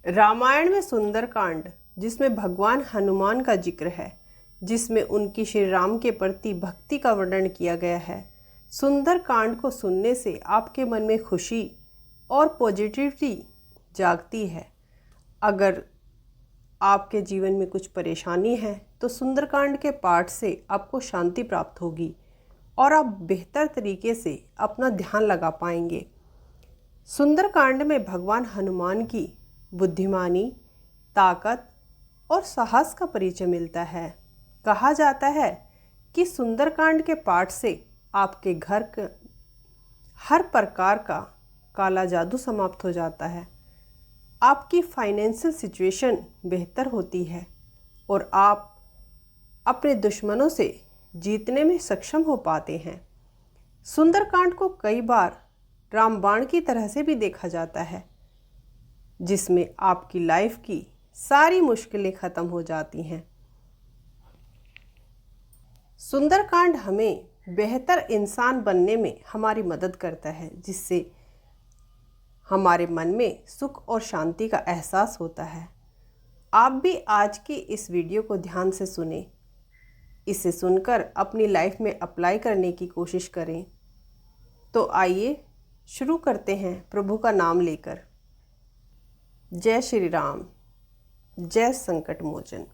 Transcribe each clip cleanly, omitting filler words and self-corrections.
रामायण में सुंदरकांड, जिसमें भगवान हनुमान का जिक्र है, जिसमें उनकी श्री राम के प्रति भक्ति का वर्णन किया गया है। सुंदरकांड को सुनने से आपके मन में खुशी और पॉजिटिविटी जागती है। अगर आपके जीवन में कुछ परेशानी है तो सुंदरकांड के पाठ से आपको शांति प्राप्त होगी और आप बेहतर तरीके से अपना ध्यान लगा पाएंगे। सुंदरकांड में भगवान हनुमान की बुद्धिमानी, ताकत और साहस का परिचय मिलता है। कहा जाता है कि सुंदरकांड के पाठ से आपके घर का हर प्रकार का काला जादू समाप्त हो जाता है, आपकी फाइनेंशियल सिचुएशन बेहतर होती है और आप अपने दुश्मनों से जीतने में सक्षम हो पाते हैं। सुंदरकांड को कई बार रामबाण की तरह से भी देखा जाता है, जिसमें आपकी लाइफ की सारी मुश्किलें खत्म हो जाती हैं। सुंदरकांड हमें बेहतर इंसान बनने में हमारी मदद करता है, जिससे हमारे मन में सुख और शांति का एहसास होता है। आप भी आज की इस वीडियो को ध्यान से सुने, इसे सुनकर अपनी लाइफ में अप्लाई करने की कोशिश करें। तो आइए शुरू करते हैं प्रभु का नाम लेकर। जय श्री राम, जय संकट मोचन।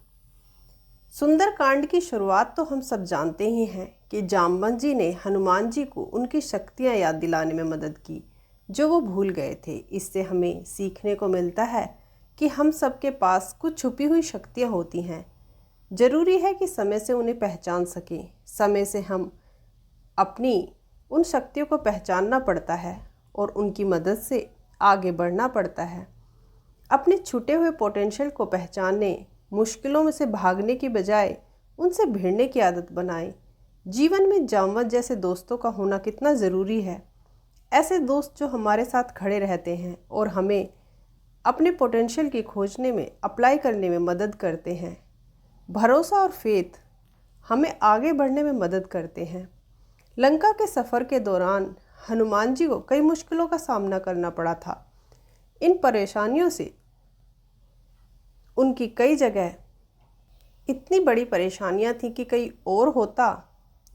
सुंदरकांड की शुरुआत तो हम सब जानते ही हैं कि जामवंत जी ने हनुमान जी को उनकी शक्तियां याद दिलाने में मदद की, जो वो भूल गए थे। इससे हमें सीखने को मिलता है कि हम सबके पास कुछ छुपी हुई शक्तियां होती हैं। ज़रूरी है कि समय से उन्हें पहचान सकें। समय से हम अपनी उन शक्तियों को पहचानना पड़ता है और उनकी मदद से आगे बढ़ना पड़ता है। अपने छूटे हुए पोटेंशियल को पहचानने, मुश्किलों में से भागने की बजाय उनसे भिड़ने की आदत बनाएं। जीवन में जामवंत जैसे दोस्तों का होना कितना ज़रूरी है। ऐसे दोस्त जो हमारे साथ खड़े रहते हैं और हमें अपने पोटेंशियल की खोजने में, अप्लाई करने में मदद करते हैं। भरोसा और फेथ हमें आगे बढ़ने में मदद करते हैं। लंका के सफ़र के दौरान हनुमान जी को कई मुश्किलों का सामना करना पड़ा था। इन परेशानियों से उनकी कई जगह इतनी बड़ी परेशानियां थी कि कहीं और होता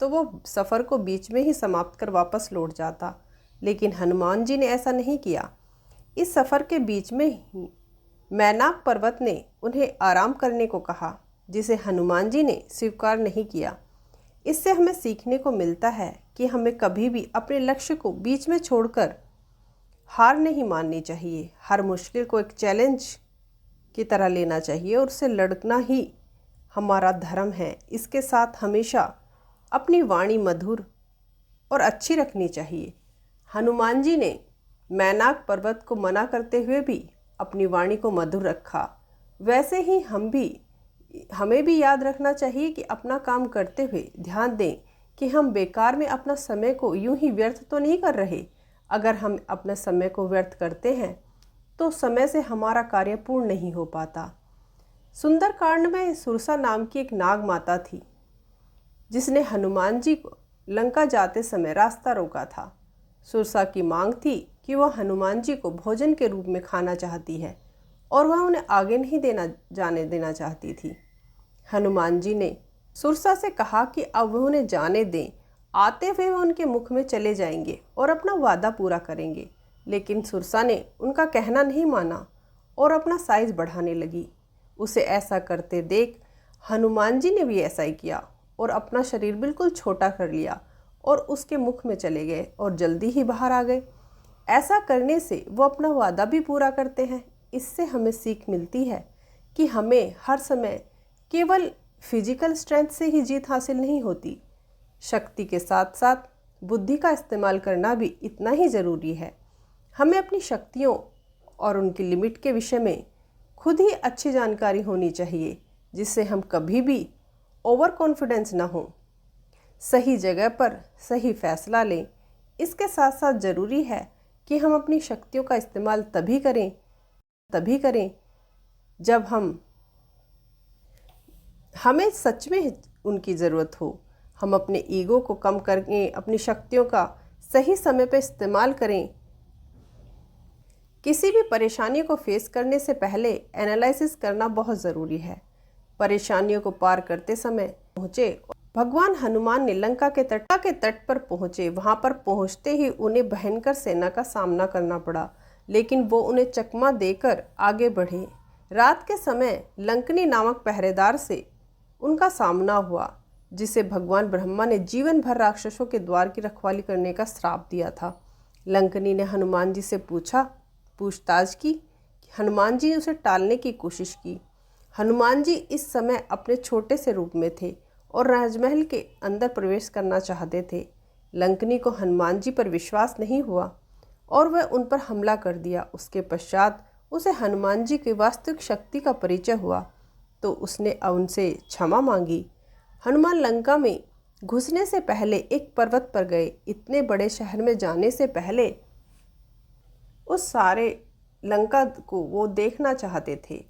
तो वो सफ़र को बीच में ही समाप्त कर वापस लौट जाता, लेकिन हनुमान जी ने ऐसा नहीं किया। इस सफ़र के बीच में ही मैनाक पर्वत ने उन्हें आराम करने को कहा, जिसे हनुमान जी ने स्वीकार नहीं किया। इससे हमें सीखने को मिलता है कि हमें कभी भी अपने लक्ष्य को बीच में छोड़कर हार नहीं माननी चाहिए। हर मुश्किल को एक चैलेंज की तरह लेना चाहिए और उससे लड़ना ही हमारा धर्म है। इसके साथ हमेशा अपनी वाणी मधुर और अच्छी रखनी चाहिए। हनुमान जी ने मैनाक पर्वत को मना करते हुए भी अपनी वाणी को मधुर रखा। वैसे ही हमें भी याद रखना चाहिए कि अपना काम करते हुए ध्यान दें कि हम बेकार में अपना समय को यूं ही व्यर्थ तो नहीं कर रहे। अगर हम अपने समय को व्यर्थ करते हैं तो समय से हमारा कार्य पूर्ण नहीं हो पाता। सुंदरकांड में सुरसा नाम की एक नाग माता थी, जिसने हनुमान जी को लंका जाते समय रास्ता रोका था। सुरसा की मांग थी कि वह हनुमान जी को भोजन के रूप में खाना चाहती है और वह उन्हें आगे नहीं जाने देना चाहती थी। हनुमान जी ने सुरसा से कहा कि अब वह उन्हें जाने दें। आते हुए वह उनके मुख में चले जाएंगे और अपना वादा पूरा करेंगे, लेकिन सुरसा ने उनका कहना नहीं माना और अपना साइज बढ़ाने लगी। उसे ऐसा करते देख हनुमान जी ने भी ऐसा ही किया और अपना शरीर बिल्कुल छोटा कर लिया और उसके मुख में चले गए और जल्दी ही बाहर आ गए। ऐसा करने से वो अपना वादा भी पूरा करते हैं। इससे हमें सीख मिलती है कि हमें हर समय केवल फिजिकल स्ट्रेंथ से ही जीत हासिल नहीं होती। शक्ति के साथ साथ बुद्धि का इस्तेमाल करना भी इतना ही ज़रूरी है। हमें अपनी शक्तियों और उनकी लिमिट के विषय में खुद ही अच्छी जानकारी होनी चाहिए, जिससे हम कभी भी ओवर कॉन्फिडेंस ना हो। सही जगह पर सही फैसला लें। इसके साथ साथ ज़रूरी है कि हम अपनी शक्तियों का इस्तेमाल तभी करें जब हमें सच में उनकी ज़रूरत हो। हम अपने ईगो को कम करके अपनी शक्तियों का सही समय पर इस्तेमाल करें। किसी भी परेशानी को फेस करने से पहले एनालिसिस करना बहुत ज़रूरी है। परेशानियों को पार करते समय पहुँचे भगवान हनुमान ने लंका के तट पर पहुँचे। वहाँ पर पहुँचते ही उन्हें भयंकर सेना का सामना करना पड़ा, लेकिन वो उन्हें चकमा देकर आगे बढ़े। रात के समय लंकनी नामक पहरेदार से उनका सामना हुआ, जिसे भगवान ब्रह्मा ने जीवन भर राक्षसों के द्वार की रखवाली करने का श्राप दिया था। लंकनी ने हनुमान जी से पूछताछ की। हनुमान जी ने उसे टालने की कोशिश की। हनुमान जी इस समय अपने छोटे से रूप में थे और राजमहल के अंदर प्रवेश करना चाहते थे। लंकनी को हनुमान जी पर विश्वास नहीं हुआ और वह उन पर हमला कर दिया। उसके पश्चात उसे हनुमान जी की वास्तविक शक्ति का परिचय हुआ तो उसने उनसे क्षमा मांगी। हनुमान लंका में घुसने से पहले एक पर्वत पर गए। इतने बड़े शहर में जाने से पहले उस सारे लंका को वो देखना चाहते थे।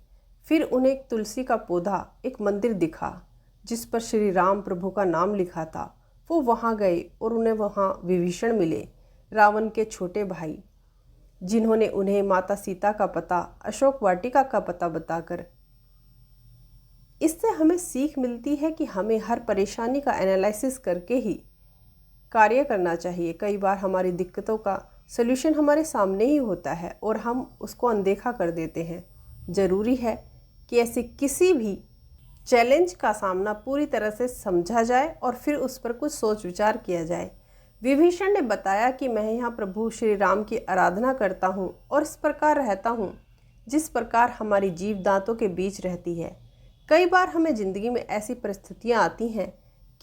फिर उन्हें एक तुलसी का पौधा, एक मंदिर दिखा जिस पर श्री राम प्रभु का नाम लिखा था। वो वहाँ गए और उन्हें वहाँ विभीषण मिले, रावण के छोटे भाई, जिन्होंने उन्हें माता सीता का पता, अशोक वाटिका का पता बताकर। इससे हमें सीख मिलती है कि हमें हर परेशानी का एनालिसिस करके ही कार्य करना चाहिए। कई बार हमारी दिक्कतों का सल्यूशन हमारे सामने ही होता है और हम उसको अनदेखा कर देते हैं। ज़रूरी है कि ऐसे किसी भी चैलेंज का सामना पूरी तरह से समझा जाए और फिर उस पर कुछ सोच विचार किया जाए। विभीषण ने बताया कि मैं यहाँ प्रभु श्री राम की आराधना करता हूँ और इस प्रकार रहता हूँ जिस प्रकार हमारी जीव दांतों के बीच रहती है। कई बार हमें ज़िंदगी में ऐसी परिस्थितियाँ आती हैं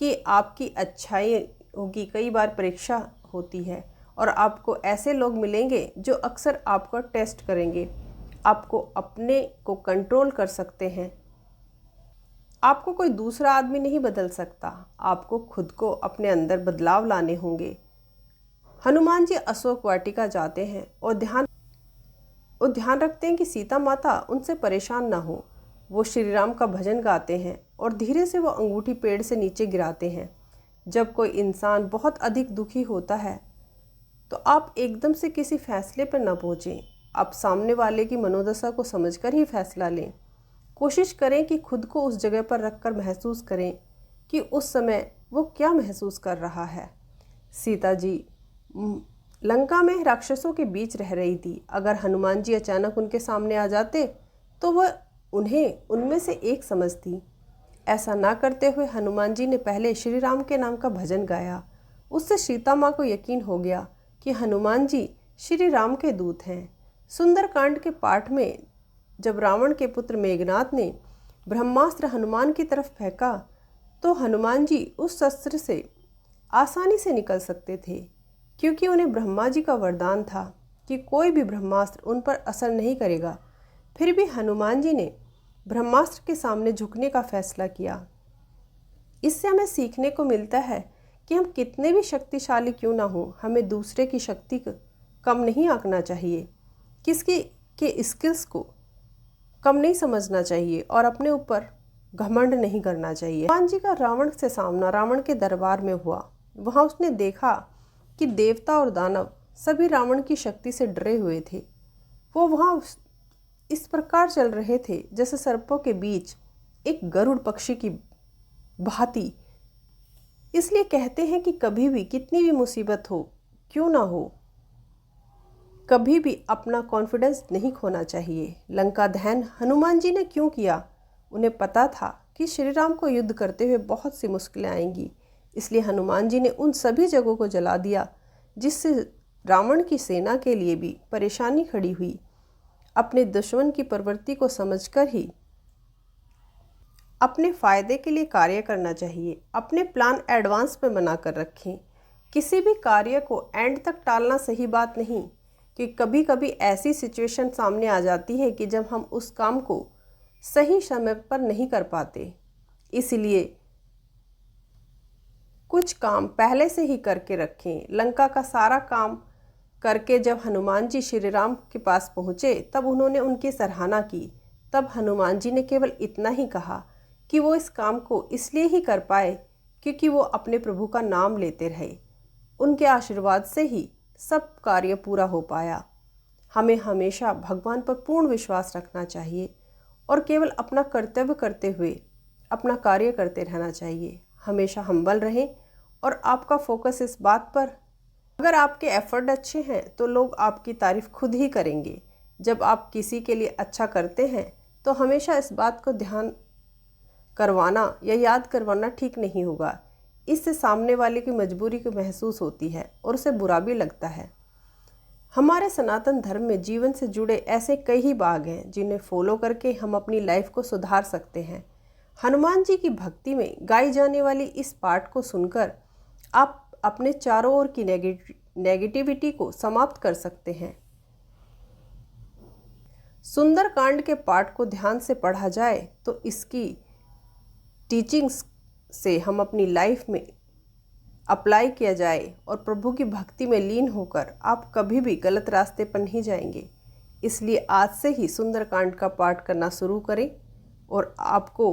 कि आपकी अच्छाई होगी, कई बार परीक्षा होती है और आपको ऐसे लोग मिलेंगे जो अक्सर आपको टेस्ट करेंगे। आपको अपने को कंट्रोल कर सकते हैं। आपको कोई दूसरा आदमी नहीं बदल सकता, आपको खुद को अपने अंदर बदलाव लाने होंगे। हनुमान जी अशोक वाटिका जाते हैं और ध्यान रखते हैं कि सीता माता उनसे परेशान ना हो। वो श्री राम का भजन गाते हैं और धीरे से वो अंगूठी पेड़ से नीचे गिराते हैं। जब कोई इंसान बहुत अधिक दुखी होता है तो आप एकदम से किसी फैसले पर न पहुँचें। आप सामने वाले की मनोदशा को समझकर ही फैसला लें। कोशिश करें कि खुद को उस जगह पर रखकर महसूस करें कि उस समय वो क्या महसूस कर रहा है। सीता जी लंका में राक्षसों के बीच रह रही थी। अगर हनुमान जी अचानक उनके सामने आ जाते तो वह उन्हें उनमें से एक समझती। ऐसा ना करते हुए हनुमान जी ने पहले श्री राम के नाम का भजन गाया। उससे सीता माँ को यकीन हो गया कि हनुमान जी श्री राम के दूत हैं। सुंदरकांड के पाठ में जब रावण के पुत्र मेघनाद ने ब्रह्मास्त्र हनुमान की तरफ फेंका तो हनुमान जी उस अस्त्र से आसानी से निकल सकते थे, क्योंकि उन्हें ब्रह्मा जी का वरदान था कि कोई भी ब्रह्मास्त्र उन पर असर नहीं करेगा। फिर भी हनुमान जी ने ब्रह्मास्त्र के सामने झुकने का फैसला किया। इससे हमें सीखने को मिलता है कि हम कितने भी शक्तिशाली क्यों ना हो, हमें दूसरे की शक्ति को कम नहीं आंकना चाहिए, किसकी के स्किल्स को कम नहीं समझना चाहिए और अपने ऊपर घमंड नहीं करना चाहिए। हनुमान जी का रावण से सामना रावण के दरबार में हुआ। वहाँ उसने देखा कि देवता और दानव सभी रावण की शक्ति से डरे हुए थे। वो वहाँ इस प्रकार चल रहे थे जैसे सर्पों के बीच एक गरुड़ पक्षी की भांति। इसलिए कहते हैं कि कभी भी कितनी भी मुसीबत हो क्यों ना हो, कभी भी अपना कॉन्फिडेंस नहीं खोना चाहिए। लंका दहन हनुमान जी ने क्यों किया? उन्हें पता था कि श्री राम को युद्ध करते हुए बहुत सी मुश्किलें आएंगी। इसलिए हनुमान जी ने उन सभी जगहों को जला दिया जिससे रावण की सेना के लिए भी परेशानी खड़ी हुई। अपने दुश्मन की प्रवृत्ति को समझकर ही अपने फ़ायदे के लिए कार्य करना चाहिए। अपने प्लान एडवांस में बनाकर रखें। किसी भी कार्य को एंड तक टालना सही बात नहीं, कि कभी कभी ऐसी सिचुएशन सामने आ जाती है कि जब हम उस काम को सही समय पर नहीं कर पाते। इसलिए कुछ काम पहले से ही करके रखें। लंका का सारा काम करके जब हनुमान जी श्री राम के पास पहुँचे तब उन्होंने उनकी सराहना की। तब हनुमान जी ने केवल इतना ही कहा कि वो इस काम को इसलिए ही कर पाए क्योंकि वो अपने प्रभु का नाम लेते रहे। उनके आशीर्वाद से ही सब कार्य पूरा हो पाया। हमें हमेशा भगवान पर पूर्ण विश्वास रखना चाहिए और केवल अपना कर्तव्य करते हुए अपना कार्य करते रहना चाहिए। हमेशा हम्बल रहें और आपका फोकस इस बात पर, अगर आपके एफर्ट अच्छे हैं तो लोग आपकी तारीफ़ खुद ही करेंगे। जब आप किसी के लिए अच्छा करते हैं तो हमेशा इस बात को ध्यान करवाना या याद करवाना ठीक नहीं होगा। इससे सामने वाले की मजबूरी को महसूस होती है और उसे बुरा भी लगता है। हमारे सनातन धर्म में जीवन से जुड़े ऐसे कई ही भाग हैं जिन्हें फॉलो करके हम अपनी लाइफ को सुधार सकते हैं। हनुमान जी की भक्ति में गाई जाने वाली इस पाठ को सुनकर आप अपने चारों ओर की नेगेटिविटी को समाप्त कर सकते हैं। सुंदरकांड के पाठ को ध्यान से पढ़ा जाए तो इसकी टीचिंग्स से हम अपनी लाइफ में अप्लाई किया जाए और प्रभु की भक्ति में लीन होकर आप कभी भी गलत रास्ते पर नहीं जाएंगे। इसलिए आज से ही सुंदरकांड का पाठ करना शुरू करें और आपको